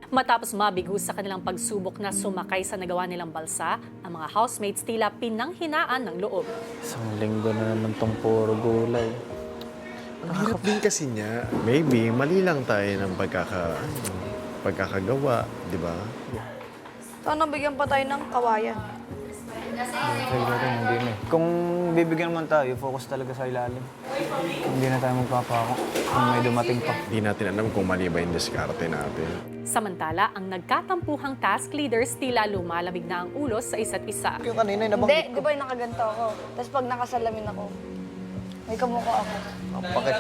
Matapos mabigo sa kanilang pagsubok na sumakay sa nagawa nilang balsa, ang mga housemates tila pinanghinaan ng loob. Isang linggo na naman tong puro gulay. Ang hirap din kasi niya. Maybe, mali lang tayo ng pagkakagawa, di ba? Sana bigyan pa tayo ng kawayan. Hindi na. Kung bibigyan man tayo, focus talaga sa ilalim. Hindi na tayo magpapako kung may dumating pa. Hindi natin alam kung mali ba yung diskarte natin. Samantala, ang nagkatampuhang task leaders tila lumalamig na ang ulos sa isa't isa. Yung kanina yung Hindi, di ba yung nakaganto ako? Tapos pag nakasalamin ako, may kamukha ako. Bakit?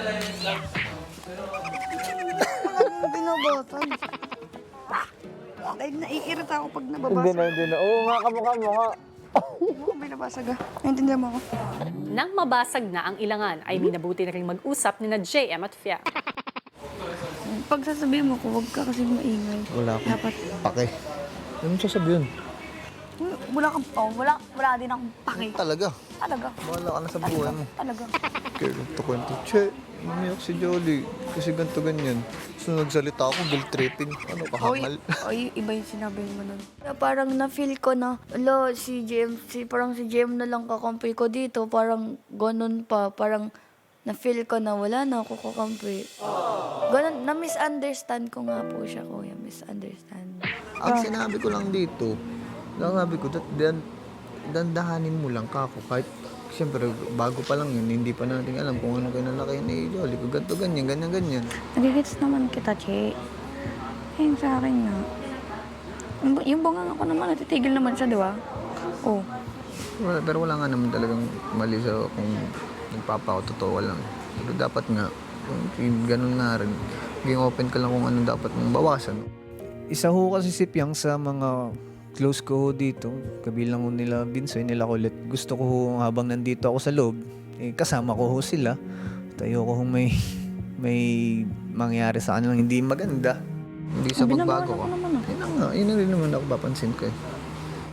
Ano binobotan? Ay, naiirita ako pag nababasa. Hindi na. Oo nga, kamukha mo nga. Oo, may nabasag ah. Naintindihan mo ako. Nang mabasag na ang ilangan, ay minabuti na rin mag-usap ni na JM at Fia. Pag sasabihin mo ko, huwag ka kasi maingay. Wala akong Dapat, pake. Anong sasabihin? wala kang wala din akong pake. Talaga. Talaga. Bahala ka na sa buhay mo. Talaga. Kaya ganito kwento. Che, umiyak si Jolly. Kasi ganito ganyan. So nagsalita ako, guilt tripping. Ano, kahangal. Oy, iba yung sinabi mo nun. Parang na-feel ko na, parang si JM na lang kakampi ko dito. Parang ganun pa. Parang na-feel ko na wala na ako kakampi. Ganun, na-misunderstand ko nga po siya, kuya. Misunderstand. Ang sinabi ko lang dito, dandahanin mo lang kako. Kahit, siyempre, bago pa lang yun, hindi pa natin alam kung ano kinalaki ni Jolly. Kung ganito, ganyan. Nagigits naman kita, Che. Ayun sa akin nga. Yung bunga ko naman, natitigil naman siya, di ba? Oh. Pero wala nga naman talagang mali sa kung nagpapako, totoo lang. Pero dapat nga, kung ganun nga rin, maging open ka lang kung ano dapat mong bawasan. Isa ho kasi si Piang sa mga close ko ho dito, kabilang ho nila Binsoy, nila Kulit. Gusto ko ho habang nandito ako sa loob, kasama ko ho sila. Tayo ko ho may mangyari sa kanilang hindi maganda. Hindi sa magbago ko. Yun na rin naman ako papansin ko eh.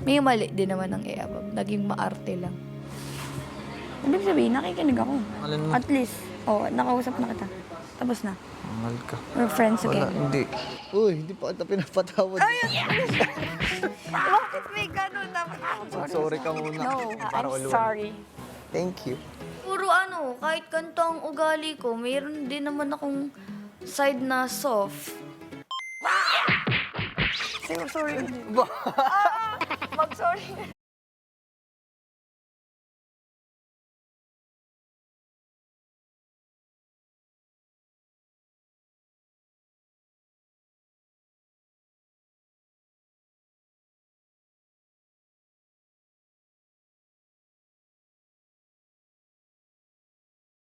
May mali din naman ng Eabab. Naging maarte lang. Ibig sabihin, nakikinig ako. Alam mo, At least, nakausap na kita. Tapos na. mahal ka. We're friends Wala, again. hindi. Uy, hindi pa kita pinapatawad. Bakit may ganun naman? Sorry ka muna. No, Para I'm uluan. sorry. Thank you. Puro kahit ganito ang ugali ko, mayroon din naman akong side na soft. Say, sorry. Mag-sorry.